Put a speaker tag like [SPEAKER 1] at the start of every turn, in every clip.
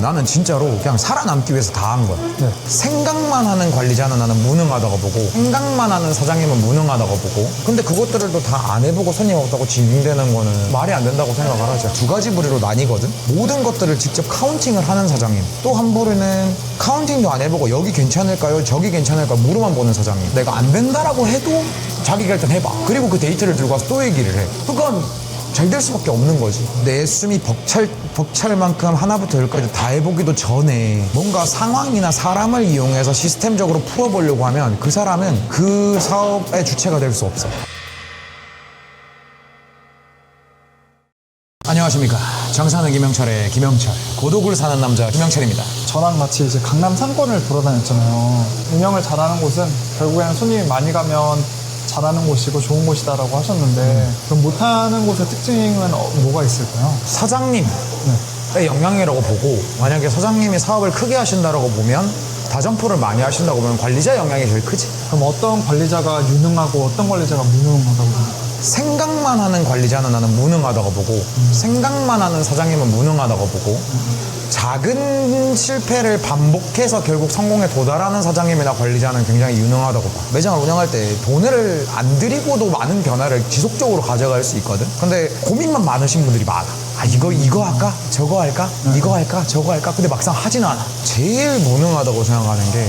[SPEAKER 1] 나는 진짜로 그냥 살아남기 위해서 다 한 거야.
[SPEAKER 2] 네.
[SPEAKER 1] 생각만 하는 관리자는 나는 무능하다고 보고, 생각만 하는 사장님은 무능하다고 보고, 근데 그것들을 또 다 안 해보고 손님 없다고 징징대는 거는 말이 안 된다고 생각을 하죠. 두 가지 부류로 나뉘거든. 모든 것들을 직접 카운팅을 하는 사장님, 또 한 부류는 카운팅도 안 해보고 여기 괜찮을까요? 저기 괜찮을까요? 물어만 보는 사장님. 내가 안 된다라고 해도 자기가 일단 해봐. 그리고 그 데이터를 들고 와서 또 얘기를 해. 그건 잘 될 수밖에 없는 거지. 내 숨이 벅찰 만큼 하나부터 열까지 다 해보기도 전에 뭔가 상황이나 사람을 이용해서 시스템적으로 풀어보려고 하면 그 사람은 그 사업의 주체가 될 수 없어. 안녕하십니까. 정사는 김영철의 김영철, 고독을 사는 남자 김영철입니다.
[SPEAKER 2] 저랑 같이 이제 강남 상권을 돌아다녔잖아요. 운영을 잘하는 곳은 결국에는 손님이 많이 가면 잘하는 곳이고 좋은 곳이다라고 하셨는데 그럼 못하는 곳의 특징은 뭐가 있을까요?
[SPEAKER 1] 사장님의 영향이라고 보고, 만약에 사장님이 사업을 크게 하신다고 보면, 다점포를 많이 하신다고 보면 관리자 영향이 제일 크지.
[SPEAKER 2] 그럼 어떤 관리자가 유능하고 어떤 관리자가 무능하다고 생각해요?
[SPEAKER 1] 생각만 하는 관리자는 나는 무능하다고 보고, 생각만 하는 사장님은 무능하다고 보고, 작은 실패를 반복해서 결국 성공에 도달하는 사장님이나 관리자는 굉장히 유능하다고 봐. 매장을 운영할 때 돈을 안 들이고도 많은 변화를 지속적으로 가져갈 수 있거든. 근데 고민만 많으신 분들이 많아. 아, 이거 할까? 저거 할까? 이거 할까? 저거 할까? 근데 막상 하진 않아. 제일 무능하다고 생각하는 게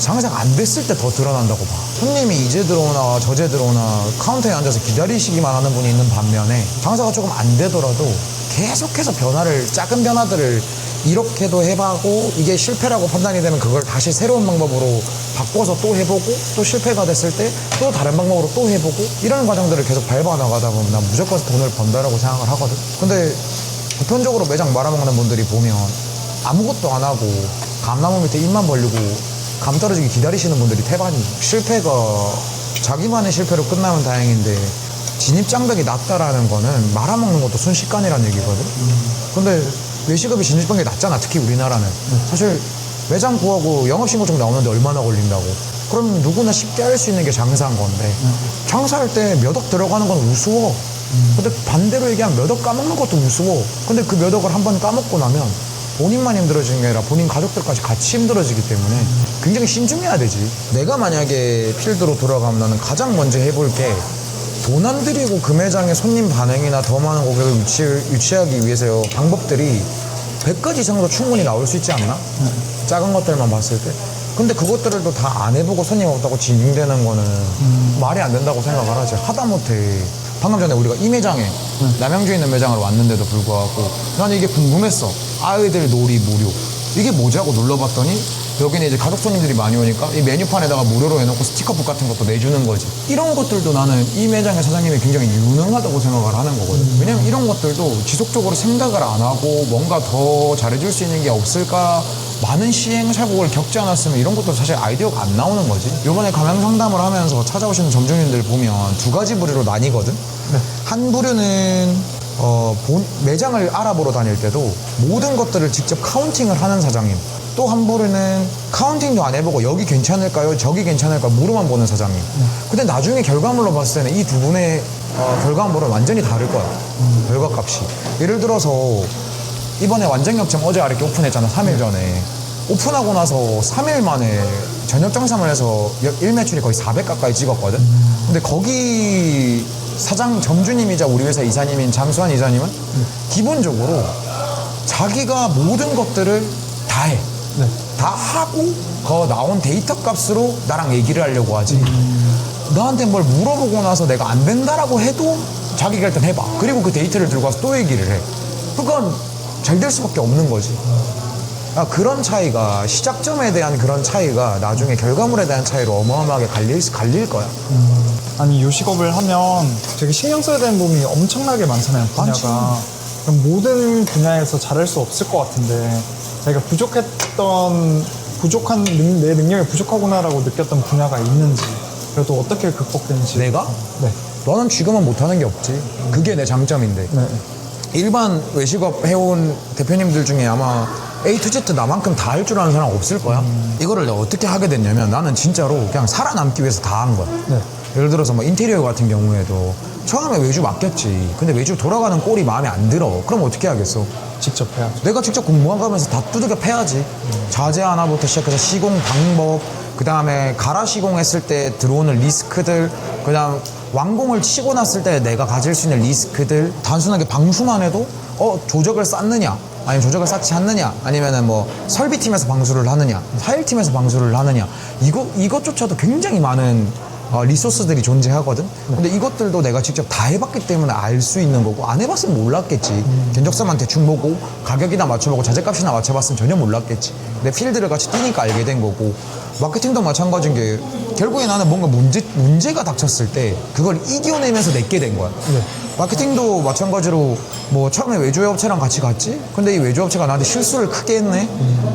[SPEAKER 1] 장사가 안 됐을 때 더 드러난다고 봐. 손님이 이제 들어오나 저제 들어오나 카운터에 앉아서 기다리시기만 하는 분이 있는 반면에, 장사가 조금 안 되더라도 계속해서 작은 변화들을 이렇게도 해보고, 이게 실패라고 판단이 되면 그걸 다시 새로운 방법으로 바꿔서 또 해보고, 또 실패가 됐을 때 또 다른 방법으로 또 해보고, 이런 과정들을 계속 밟아나가다 보면 난 무조건 돈을 번다라고 생각을 하거든. 근데 보편적으로 매장 말아먹는 분들이 보면 아무것도 안 하고 감나무 밑에 입만 벌리고 감 떨어지기 기다리시는 분들이 태반이. 실패가 자기만의 실패로 끝나면 다행인데 진입장벽이 낮다라는 거는 말아먹는 것도 순식간이라는 얘기거든. 근데 외식업이 진입장벽이 낮잖아, 특히 우리나라는. 사실 매장 구하고 영업신고증 나오는데 얼마나 걸린다고. 그럼 누구나 쉽게 할 수 있는 게 장사한 건데, 장사할 때 몇 억 들어가는 건 우스워. 근데 반대로 얘기하면 몇 억 까먹는 것도 우스워. 근데 그 몇 억을 한 번 까먹고 나면 본인만 힘들어지는 게 아니라 본인 가족들까지 같이 힘들어지기 때문에 굉장히 신중해야 되지. 내가 만약에 필드로 돌아가면 나는 가장 먼저 해볼 게, 돈 안 들이고 그 매장의 손님 반응이나 더 많은 고객을 유치하기 위해서 방법들이 100가지 이상도 충분히 나올 수 있지 않나? 작은 것들만 봤을 때. 근데 그것들을 또 다 안 해보고 손님 없다고 징징대는 거는 말이 안 된다고 생각을 하지. 하다못해 방금 전에 우리가 이 매장에 남양주에 있는 매장으로 왔는데도 불구하고 나는 이게 궁금했어. 아이들 놀이 무료, 이게 뭐지 하고 눌러봤더니 여기는 이제 가족 손님들이 많이 오니까 이 메뉴판에다가 무료로 해놓고 스티커북 같은 것도 내주는 거지. 이런 것들도 나는 이 매장의 사장님이 굉장히 유능하다고 생각을 하는 거거든. 왜냐면 이런 것들도 지속적으로 생각을 안 하고 뭔가 더 잘해줄 수 있는 게 없을까, 많은 시행착오를 겪지 않았으면 이런 것도 사실 아이디어가 안 나오는 거지. 요번에 강연 상담을 하면서 찾아오시는 점주님들 보면 두 가지 부류로 나뉘거든. 한 부류는 매장을 알아보러 다닐 때도 모든 것들을 직접 카운팅을 하는 사장님, 또 한 부류는 카운팅도 안 해보고 여기 괜찮을까요? 저기 괜찮을까요? 물어만 보는 사장님. 근데 나중에 결과물로 봤을 때는 이 두 분의 결과물은 완전히 다를 거야. 결과값이. 예를 들어서 이번에 완전역점 어제 이렇게 오픈했잖아, 3일 전에. 오픈하고 나서 3일 만에 저녁 장사만 해서 일매출이 거의 400 가까이 찍었거든. 근데 거기 점주님이자 우리 회사 이사님인 장수환 이사님은 기본적으로 자기가 모든 것들을 다 해. 다 하고 나온 데이터 값으로 나랑 얘기를 하려고 하지. 나한테 뭘 물어보고 나서 내가 안 된다라고 해도 자기가 일단 해봐. 그리고 그 데이터를 들고 와서 또 얘기를 해. 그건 잘 될 수밖에 없는 거지. 그런 차이가, 시작점에 대한 그런 차이가 나중에 결과물에 대한 차이로 어마어마하게 갈릴 거야.
[SPEAKER 2] 아니, 요식업을 하면 되게 신경 써야 되는 부분이 엄청나게 많잖아요, 분야가. 그럼 모든 분야에서 잘할 수 없을 것 같은데, 자기가 내 능력이 부족하구나라고 느꼈던 분야가 있는지, 그래도 어떻게 극복되는지.
[SPEAKER 1] 내가?
[SPEAKER 2] 네.
[SPEAKER 1] 너는 지금은 못하는 게 없지. 그게 내 장점인데.
[SPEAKER 2] 네.
[SPEAKER 1] 일반 외식업 해온 대표님들 중에 아마 A to Z 나만큼 다 할 줄 아는 사람 없을 거야. 이거를 내가 어떻게 하게 됐냐면, 나는 진짜로 그냥 살아남기 위해서 다 한 거야.
[SPEAKER 2] 네.
[SPEAKER 1] 예를 들어서 뭐 인테리어 같은 경우에도 처음에 외주 맡겼지. 근데 외주 돌아가는 꼴이 마음에 안 들어. 그럼 어떻게 하겠어?
[SPEAKER 2] 직접 해야죠.
[SPEAKER 1] 내가 직접 공부하면서 다 두들겨 패야지. 자재 하나부터 시작해서 시공 방법, 그 다음에 가라 시공했을 때 들어오는 리스크들, 그 다음 완공을 치고 났을 때 내가 가질 수 있는 리스크들, 단순하게 방수만 해도 조적을 쌓느냐, 아니면 조적을 쌓지 않느냐, 아니면은 뭐 설비팀에서 방수를 하느냐, 사일팀에서 방수를 하느냐, 이것조차도 굉장히 많은 리소스들이 존재하거든. 근데 이것들도 내가 직접 다 해봤기 때문에 알 수 있는 거고, 안 해봤으면 몰랐겠지. 견적서만 대충 보고 가격이나 맞춰보고 자재값이나 맞춰봤으면 전혀 몰랐겠지. 근데 필드를 같이 뛰니까 알게 된 거고, 마케팅도 마찬가지인 게 결국에 나는 뭔가 문제가 닥쳤을 때 그걸 이겨내면서 내게 된 거야. 마케팅도 마찬가지로 뭐 처음에 외주업체랑 같이 갔지? 근데 이 외주업체가 나한테 실수를 크게 했네?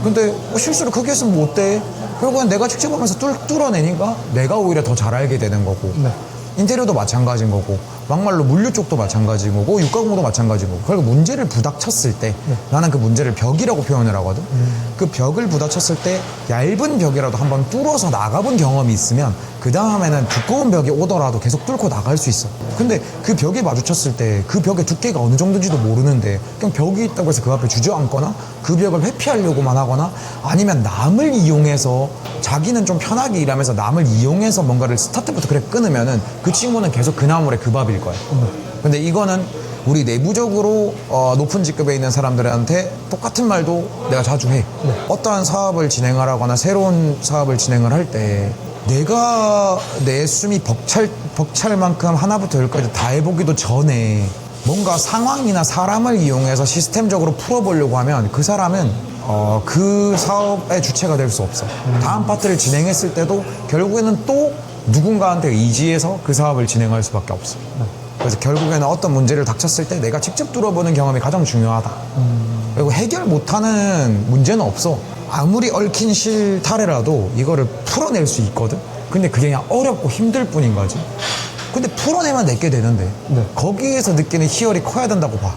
[SPEAKER 1] 근데 실수를 크게 했으면 뭐 어때? 결국엔 내가 직접 하면서 뚫어내니까 내가 오히려 더 잘 알게 되는 거고, 인테리어도 마찬가지인 거고, 막말로 물류 쪽도 마찬가지인 거고, 육가공도 마찬가지인 거고. 그리고 문제를 부닥쳤을 때 나는 그 문제를 벽이라고 표현을 하거든. 그 벽을 부닥쳤을 때 얇은 벽이라도 한번 뚫어서 나가본 경험이 있으면 그 다음에는 두꺼운 벽이 오더라도 계속 뚫고 나갈 수 있어. 근데 그 벽에 마주쳤을 때 그 벽의 두께가 어느 정도인지도 모르는데 그냥 벽이 있다고 해서 그 앞에 주저앉거나 그 벽을 회피하려고만 하거나, 아니면 남을 이용해서 자기는 좀 편하게 일하면서 남을 이용해서 뭔가를 스타트부터 그래 끊으면은 그 친구는 계속 그 나물에 그 밥일 거야. 근데 이거는 우리 내부적으로 높은 직급에 있는 사람들한테 똑같은 말도 내가 자주 해. 어떠한 사업을 진행하거나 새로운 사업을 진행을 할 때 내가 내 숨이 벅찰 만큼 하나부터 열까지 다 해보기도 전에 뭔가 상황이나 사람을 이용해서 시스템적으로 풀어보려고 하면 그 사람은 그 사업의 주체가 될 수 없어. 다음 파트를 진행했을 때도 결국에는 또 누군가한테 의지해서 그 사업을 진행할 수밖에 없어. 그래서 결국에는 어떤 문제를 닥쳤을 때 내가 직접 뚫어보는 경험이 가장 중요하다. 그리고 해결 못하는 문제는 없어. 아무리 얽힌 실타래라도 이거를 풀어낼 수 있거든. 근데 그게 그냥 어렵고 힘들 뿐인 거지. 근데 풀어내면 내게 되는데 거기에서 느끼는 희열이 커야 된다고 봐.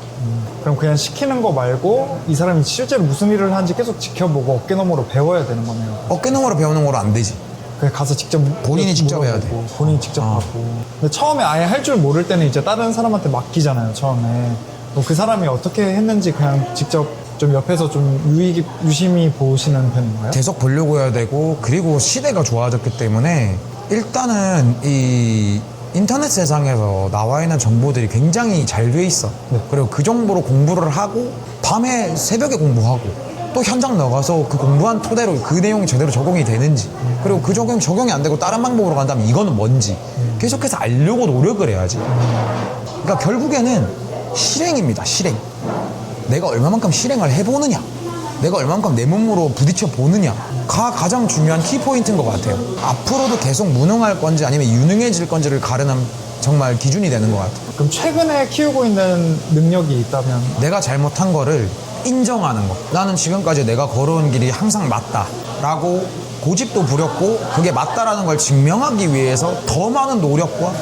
[SPEAKER 2] 그럼 그냥 시키는 거 말고 이 사람이 실제로 무슨 일을 하는지 계속 지켜보고 어깨너머로 배워야 되는 거네요.
[SPEAKER 1] 어깨너머로 배우는 거로 안 되지.
[SPEAKER 2] 그냥 가서 직접
[SPEAKER 1] 본인이 직접 해야 돼.
[SPEAKER 2] 본인이 직접 하고. 근데 처음에 아예 할 줄 모를 때는 이제 다른 사람한테 맡기잖아요. 처음에 그 사람이 어떻게 했는지 그냥 직접 좀 옆에서 좀 유심히 보시는 편인가요?
[SPEAKER 1] 계속 보려고 해야 되고, 그리고 시대가 좋아졌기 때문에 일단은 이 인터넷 세상에서 나와 있는 정보들이 굉장히 잘 돼 있어. 그리고 그 정보로 공부를 하고 밤에 새벽에 공부하고 또 현장 나가서 그 공부한 토대로 그 내용이 제대로 적용이 되는지, 그리고 그 적용이 안 되고 다른 방법으로 간다면 이거는 뭔지 계속해서 알려고 노력을 해야지. 그러니까 결국에는 실행입니다. 실행. 내가 얼마만큼 실행을 해보느냐, 내가 얼마만큼 내 몸으로 부딪혀 보느냐가 가장 중요한 키포인트인 것 같아요. 앞으로도 계속 무능할 건지 아니면 유능해질 건지를 가르는 정말 기준이 되는 것 같아요.
[SPEAKER 2] 그럼 최근에 키우고 있는 능력이 있다면?
[SPEAKER 1] 내가 잘못한 거를 인정하는 거. 나는 지금까지 내가 걸어온 길이 항상 맞다라고 고집도 부렸고, 그게 맞다라는 걸 증명하기 위해서 더 많은 노력과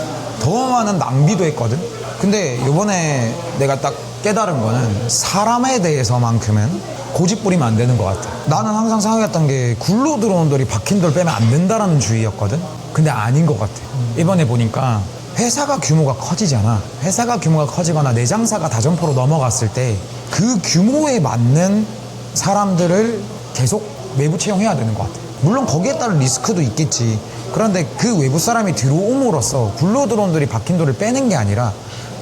[SPEAKER 1] 더 많은 낭비도 했거든. 근데 이번에 내가 딱 깨달은 거는 사람에 대해서만큼은 고집 부리면 안 되는 것 같아. 나는 항상 생각했던 게 굴러 들어온 돌이 박힌 돌 빼면 안 된다라는 주의였거든. 근데 아닌 것 같아. 이번에 보니까 회사가 규모가 커지잖아. 회사가 규모가 커지거나 내 장사가 다점포로 넘어갔을 때 그 규모에 맞는 사람들을 계속 외부 채용해야 되는 것 같아. 물론 거기에 따른 리스크도 있겠지. 그런데 그 외부 사람이 들어옴으로써 굴러 들어온 돌이 박힌 돌을 빼는 게 아니라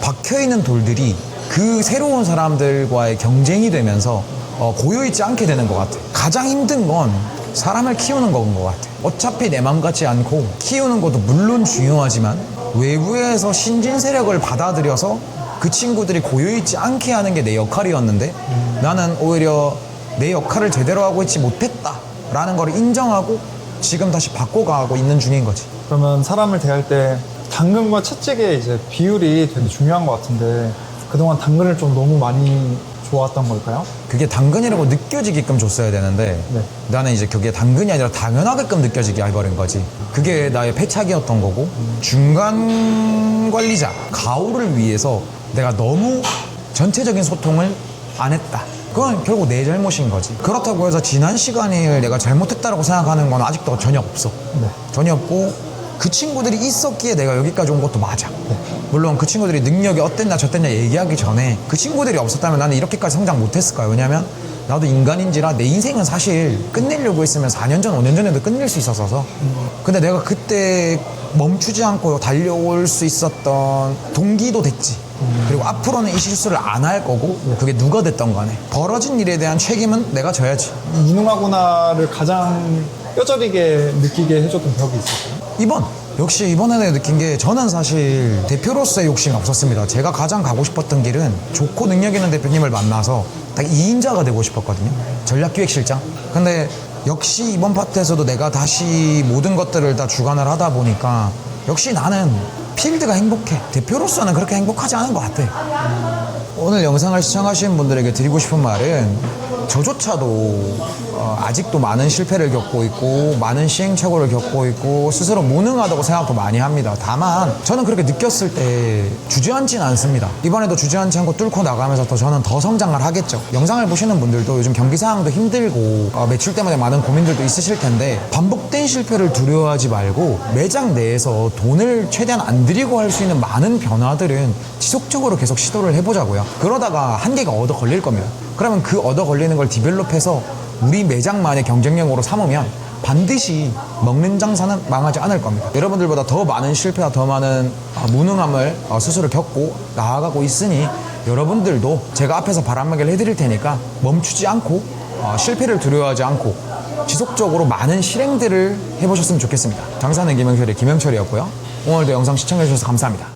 [SPEAKER 1] 박혀있는 돌들이 그 새로운 사람들과의 경쟁이 되면서 고여있지 않게 되는 것 같아. 가장 힘든 건 사람을 키우는 건 것 같아. 어차피 내 맘 같지 않고 키우는 것도 물론 중요하지만 외부에서 신진 세력을 받아들여서 그 친구들이 고여있지 않게 하는 게 내 역할이었는데 나는 오히려 내 역할을 제대로 하고 있지 못했다라는 걸 인정하고 지금 다시 바꿔가고 있는 중인 거지.
[SPEAKER 2] 그러면 사람을 대할 때 당근과 채찍의 이제 비율이 되게 중요한 것 같은데 그동안 당근을 좀 너무 많이 좋았던 걸까요?
[SPEAKER 1] 그게 당근이라고 느껴지게끔 줬어야 되는데 나는 이제 그게 당근이 아니라 당연하게끔 느껴지게 해버린 거지. 그게 나의 패착이었던 거고, 중간 관리자 가오를 위해서 내가 너무 전체적인 소통을 안 했다. 그건 결국 내 잘못인 거지. 그렇다고 해서 지난 시간을 내가 잘못했다고 생각하는 건 아직도 전혀 없어. 전혀 없고 그 친구들이 있었기에 내가 여기까지 온 것도 맞아. 물론 그 친구들이 능력이 어땠냐 저땠냐 얘기하기 전에 그 친구들이 없었다면 나는 이렇게까지 성장 못했을까요? 왜냐면 나도 인간인지라 내 인생은 사실 끝내려고 했으면 4년 전, 5년 전에도 끝낼 수 있었어서 근데 내가 그때 멈추지 않고 달려올 수 있었던 동기도 됐지. 그리고 앞으로는 이 실수를 안 할 거고 그게 누가 됐던 간에 벌어진 일에 대한 책임은 내가 져야지.
[SPEAKER 2] 무능하구나를 가장 뼈저리게 느끼게 해줬던 벽이 있었어요?
[SPEAKER 1] 역시 이번에 느낀 게 저는 사실 대표로서의 욕심이 없었습니다. 제가 가장 가고 싶었던 길은 좋고 능력 있는 대표님을 만나서 딱 2인자가 되고 싶었거든요. 전략기획실장. 근데 역시 이번 파트에서도 내가 다시 모든 것들을 다 주관을 하다 보니까 역시 나는 필드가 행복해. 대표로서는 그렇게 행복하지 않은 것 같아. 오늘 영상을 시청하시는 분들에게 드리고 싶은 말은 저조차도 아직도 많은 실패를 겪고 있고 많은 시행착오를 겪고 있고 스스로 무능하다고 생각도 많이 합니다. 다만 저는 그렇게 느꼈을 때 주저앉지는 않습니다. 이번에도 주저앉지 않고 뚫고 나가면서 저는 더 성장을 하겠죠. 영상을 보시는 분들도 요즘 경기 상황도 힘들고 매출 때문에 많은 고민들도 있으실 텐데 반복된 실패를 두려워하지 말고 매장 내에서 돈을 최대한 안 들이고 할 수 있는 많은 변화들은 지속적으로 계속 시도를 해보자고요. 그러다가 한계가 얻어 걸릴 겁니다. 그러면 그 얻어 걸리는 걸 디벨롭해서 우리 매장만의 경쟁력으로 삼으면 반드시 먹는 장사는 망하지 않을 겁니다. 여러분들보다 더 많은 실패와 더 많은 무능함을 스스로 겪고 나아가고 있으니 여러분들도 제가 앞에서 바람막이를 해드릴 테니까 멈추지 않고 실패를 두려워하지 않고 지속적으로 많은 실행들을 해보셨으면 좋겠습니다. 장사는 김영철의 김영철이었고요. 오늘도 영상 시청해주셔서 감사합니다.